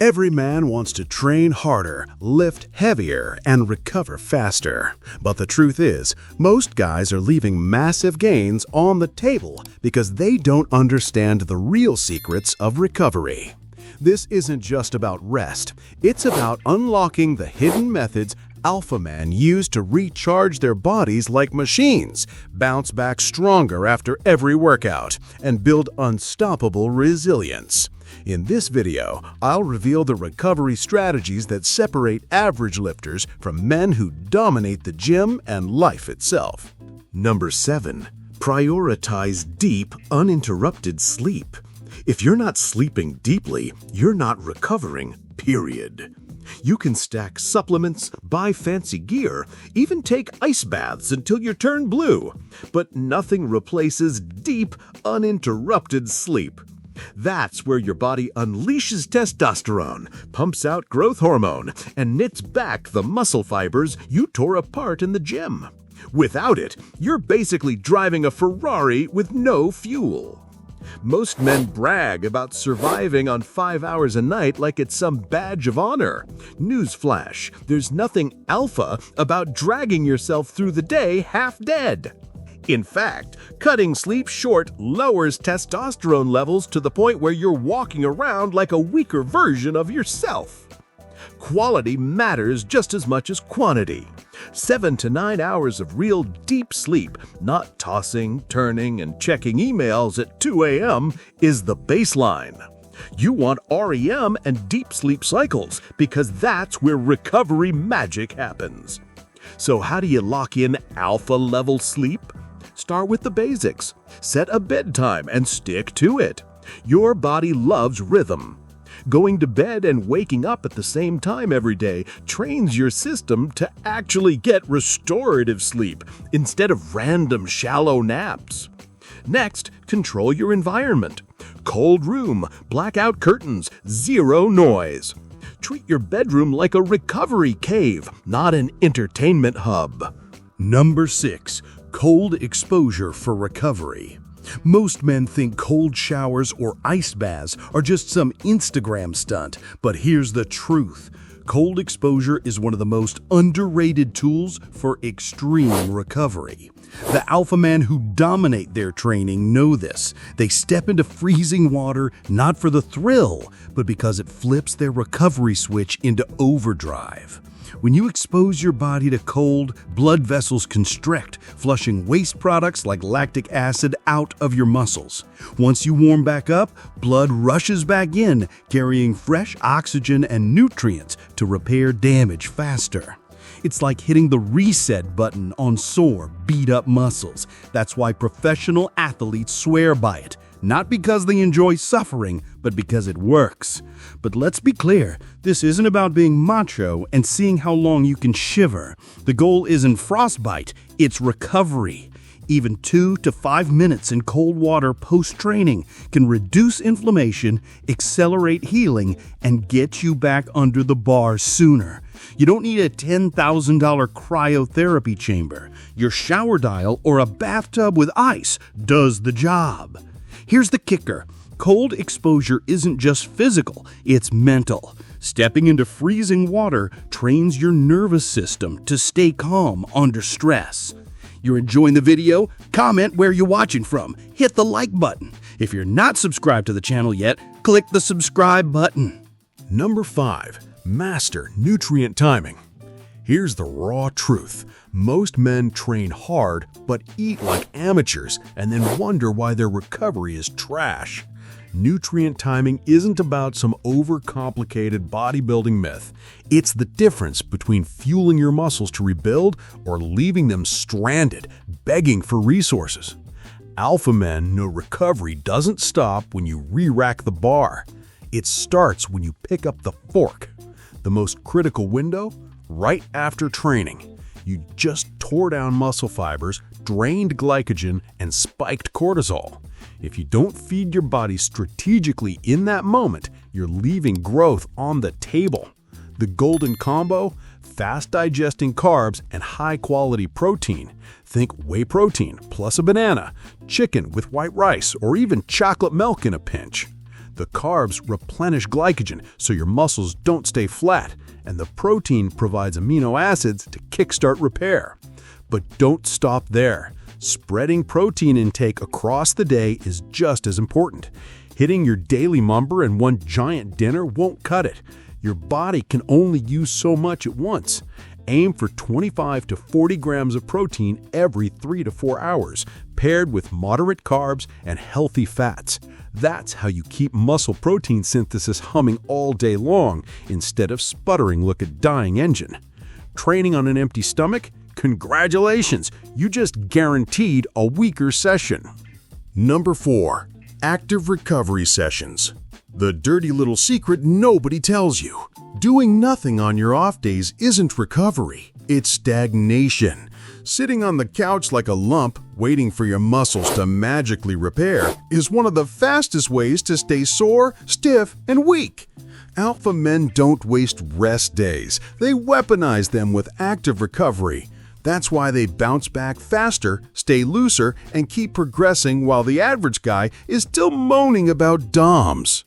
Every man wants to train harder, lift heavier, and recover faster. But the truth is, most guys are leaving massive gains on the table because they don't understand the real secrets of recovery. This isn't just about rest, it's about unlocking the hidden methods alpha men use to recharge their bodies like machines, bounce back stronger after every workout, and build unstoppable resilience. In this video, I'll reveal the recovery strategies that separate average lifters from men who dominate the gym and life itself. Number 7. Prioritize deep, uninterrupted sleep. If you're not sleeping deeply, you're not recovering, period. You can stack supplements, buy fancy gear, even take ice baths until you turn blue, but nothing replaces deep, uninterrupted sleep. That's where your body unleashes testosterone, pumps out growth hormone, and knits back the muscle fibers you tore apart in the gym. Without it, you're basically driving a Ferrari with no fuel. Most men brag about surviving on 5 hours a night like it's some badge of honor. Newsflash, there's nothing alpha about dragging yourself through the day half dead. In fact, cutting sleep short lowers testosterone levels to the point where you're walking around like a weaker version of yourself. Quality matters just as much as quantity. 7 to 9 hours of real deep sleep, not tossing, turning, and checking emails at 2 a.m. is the baseline. You want REM and deep sleep cycles because that's where recovery magic happens. So how do you lock in alpha-level sleep? Start with the basics. Set a bedtime and stick to it. Your body loves rhythm. Going to bed and waking up at the same time every day trains your system to actually get restorative sleep instead of random shallow naps. Next, control your environment. Cold room, blackout curtains, zero noise. Treat your bedroom like a recovery cave, not an entertainment hub. Number 6. Cold exposure for recovery. Most men think cold showers or ice baths are just some Instagram stunt, but here's the truth. Cold exposure is one of the most underrated tools for extreme recovery. The alpha men who dominate their training know this. They step into freezing water not for the thrill, but because it flips their recovery switch into overdrive. When you expose your body to cold, blood vessels constrict, flushing waste products like lactic acid out of your muscles. Once you warm back up, blood rushes back in, carrying fresh oxygen and nutrients to repair damage faster. It's like hitting the reset button on sore, beat-up muscles. That's why professional athletes swear by it. Not because they enjoy suffering, but because it works. But let's be clear, this isn't about being macho and seeing how long you can shiver. The goal isn't frostbite, it's recovery. Even 2 to 5 minutes in cold water post-training can reduce inflammation, accelerate healing, and get you back under the bar sooner. You don't need a $10,000 cryotherapy chamber. Your shower dial or a bathtub with ice does the job. Here's the kicker. Cold exposure isn't just physical, it's mental. Stepping into freezing water trains your nervous system to stay calm under stress. You're enjoying the video? Comment where you're watching from. Hit the like button. If you're not subscribed to the channel yet, click the subscribe button. Number 5. Master nutrient timing. Here's the raw truth. Most men train hard but eat like amateurs and then wonder why their recovery is trash. Nutrient timing isn't about some overcomplicated bodybuilding myth. It's the difference between fueling your muscles to rebuild or leaving them stranded, begging for resources. Alpha men know recovery doesn't stop when you re-rack the bar. It starts when you pick up the fork. The most critical window? Right after training. You just tore down muscle fibers, drained glycogen, and spiked cortisol. If you don't feed your body strategically in that moment, you're leaving growth on the table. The golden combo? Fast-digesting carbs and high-quality protein. Think whey protein plus a banana, chicken with white rice, or even chocolate milk in a pinch. The carbs replenish glycogen so your muscles don't stay flat, and the protein provides amino acids to kickstart repair. But don't stop there. Spreading protein intake across the day is just as important. Hitting your daily number in one giant dinner won't cut it. Your body can only use so much at once. Aim for 25 to 40 grams of protein every 3 to 4 hours, paired with moderate carbs and healthy fats. That's how you keep muscle protein synthesis humming all day long instead of sputtering like a dying engine. Training on an empty stomach? Congratulations, you just guaranteed a weaker session. Number 4. Active recovery sessions. The dirty little secret nobody tells you. Doing nothing on your off days isn't recovery, it's stagnation. Sitting on the couch like a lump, waiting for your muscles to magically repair, is one of the fastest ways to stay sore, stiff, and weak. Alpha men don't waste rest days. They weaponize them with active recovery. That's why they bounce back faster, stay looser, and keep progressing while the average guy is still moaning about DOMs.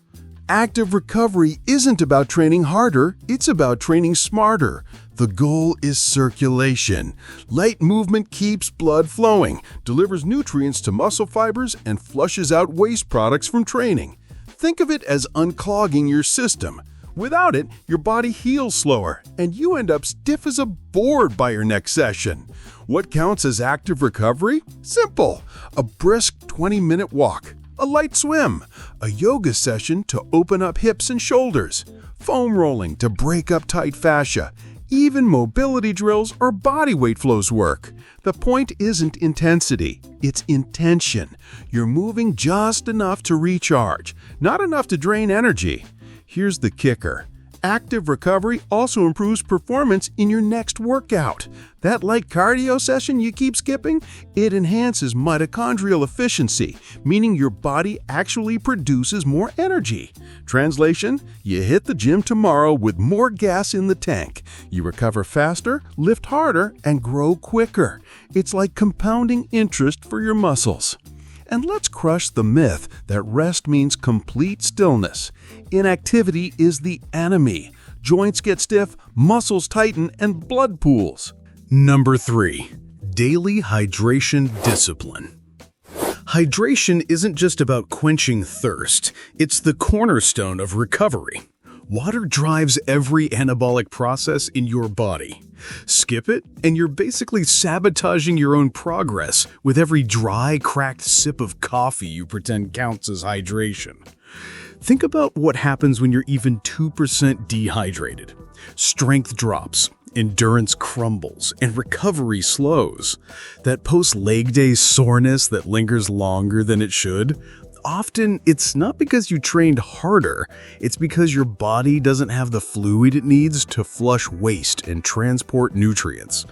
Active recovery isn't about training harder, it's about training smarter. The goal is circulation. Light movement keeps blood flowing, delivers nutrients to muscle fibers, and flushes out waste products from training. Think of it as unclogging your system. Without it, your body heals slower, and you end up stiff as a board by your next session. What counts as active recovery? Simple. A brisk 20-minute walk, a light swim, a yoga session to open up hips and shoulders, foam rolling to break up tight fascia. Even mobility drills or body weight flows work. The point isn't intensity, it's intention. You're moving just enough to recharge, not enough to drain energy. Here's the kicker. Active recovery also improves performance in your next workout. That light cardio session you keep skipping, it enhances mitochondrial efficiency, meaning your body actually produces more energy. Translation, you hit the gym tomorrow with more gas in the tank. You recover faster, lift harder, and grow quicker. It's like compounding interest for your muscles. And let's crush the myth that rest means complete stillness. Inactivity is the enemy. Joints get stiff, muscles tighten, and blood pools. Number 3. Daily hydration discipline. Hydration isn't just about quenching thirst. It's the cornerstone of recovery. Water drives every anabolic process in your body. Skip it, and you're basically sabotaging your own progress with every dry, cracked sip of coffee you pretend counts as hydration. Think about what happens when you're even 2% dehydrated. Strength drops, endurance crumbles, and recovery slows. That post-leg day soreness that lingers longer than it should, often it's not because you trained harder, it's because your body doesn't have the fluid it needs to flush waste and transport nutrients.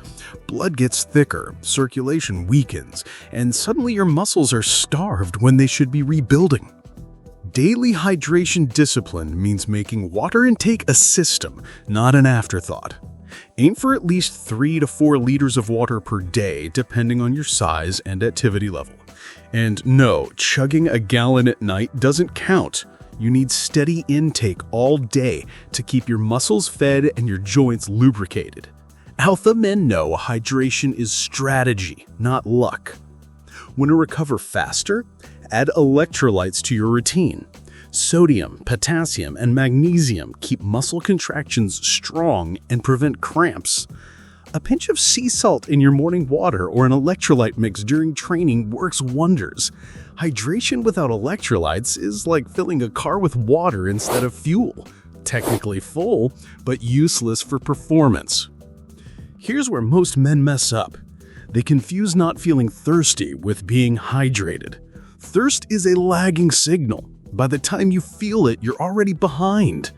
Blood gets thicker, circulation weakens, and suddenly your muscles are starved when they should be rebuilding. Daily hydration discipline means making water intake a system, not an afterthought. Aim for at least 3 to 4 liters of water per day, depending on your size and activity level. And no, chugging a gallon at night doesn't count. You need steady intake all day to keep your muscles fed and your joints lubricated. Alpha men know hydration is strategy, not luck. Want to recover faster? Add electrolytes to your routine. Sodium, potassium, and magnesium keep muscle contractions strong and prevent cramps. A pinch of sea salt in your morning water or an electrolyte mix during training works wonders. Hydration without electrolytes is like filling a car with water instead of fuel. Technically full, but useless for performance. Here's where most men mess up. They confuse not feeling thirsty with being hydrated. Thirst is a lagging signal. By the time you feel it, you're already behind.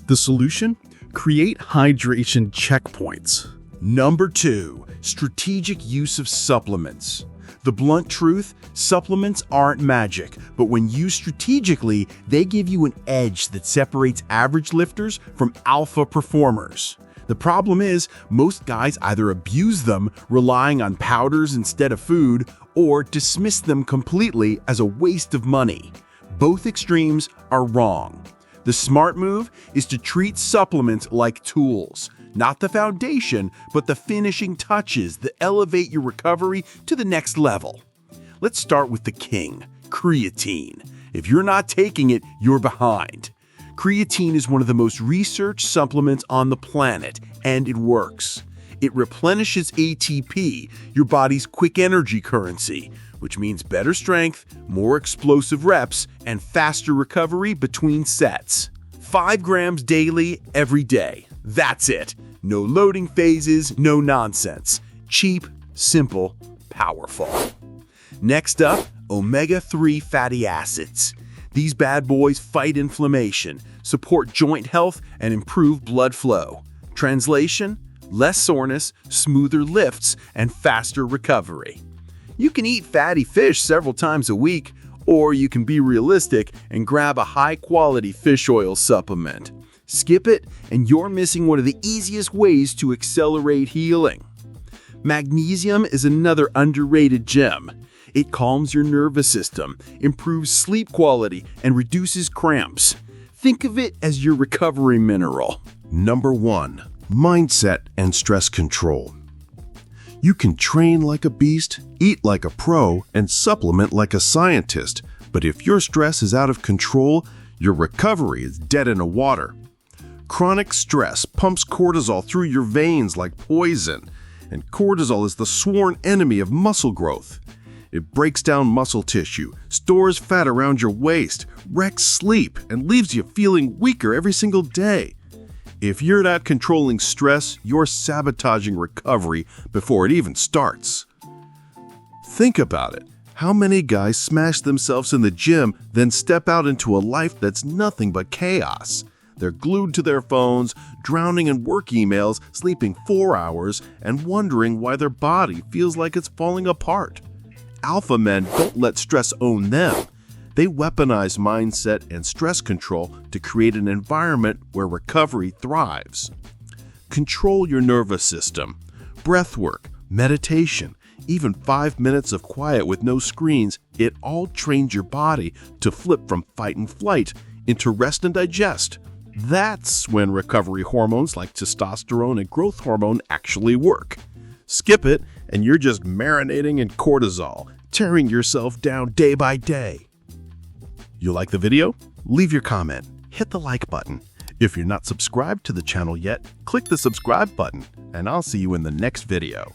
The solution? Create hydration checkpoints. Number 2, strategic use of supplements. The blunt truth, supplements aren't magic, but when used strategically, they give you an edge that separates average lifters from alpha performers. The problem is, most guys either abuse them, relying on powders instead of food, or dismiss them completely as a waste of money. Both extremes are wrong. The smart move is to treat supplements like tools, not the foundation, but the finishing touches that elevate your recovery to the next level. Let's start with the king, creatine. If you're not taking it, you're behind. Creatine is one of the most researched supplements on the planet, and it works. It replenishes ATP, your body's quick energy currency, which means better strength, more explosive reps, and faster recovery between sets. 5 grams daily, every day. That's it. No loading phases, no nonsense. Cheap, simple, powerful. Next up, omega-3 fatty acids. These bad boys fight inflammation, support joint health, and improve blood flow. Translation: less soreness, smoother lifts, and faster recovery. You can eat fatty fish several times a week, or you can be realistic and grab a high-quality fish oil supplement. Skip it, and you're missing one of the easiest ways to accelerate healing. Magnesium is another underrated gem. It calms your nervous system, improves sleep quality, and reduces cramps. Think of it as your recovery mineral. Number 1. Mindset and stress control. You can train like a beast, eat like a pro, and supplement like a scientist, but if your stress is out of control, your recovery is dead in the water. Chronic stress pumps cortisol through your veins like poison, and cortisol is the sworn enemy of muscle growth. It breaks down muscle tissue, stores fat around your waist, wrecks sleep, and leaves you feeling weaker every single day. If you're not controlling stress, you're sabotaging recovery before it even starts. Think about it. How many guys smash themselves in the gym, then step out into a life that's nothing but chaos? They're glued to their phones, drowning in work emails, sleeping 4 hours, and wondering why their body feels like it's falling apart. Alpha men don't let stress own them. They weaponize mindset and stress control to create an environment where recovery thrives. Control your nervous system. Breath work, meditation, even 5 minutes of quiet with no screens, it all trains your body to flip from fight and flight into rest and digest. That's when recovery hormones like testosterone and growth hormone actually work. Skip it, and you're just marinating in cortisol, tearing yourself down day by day. You like the video? Leave your comment. Hit the like button. If you're not subscribed to the channel yet, click the subscribe button, and I'll see you in the next video.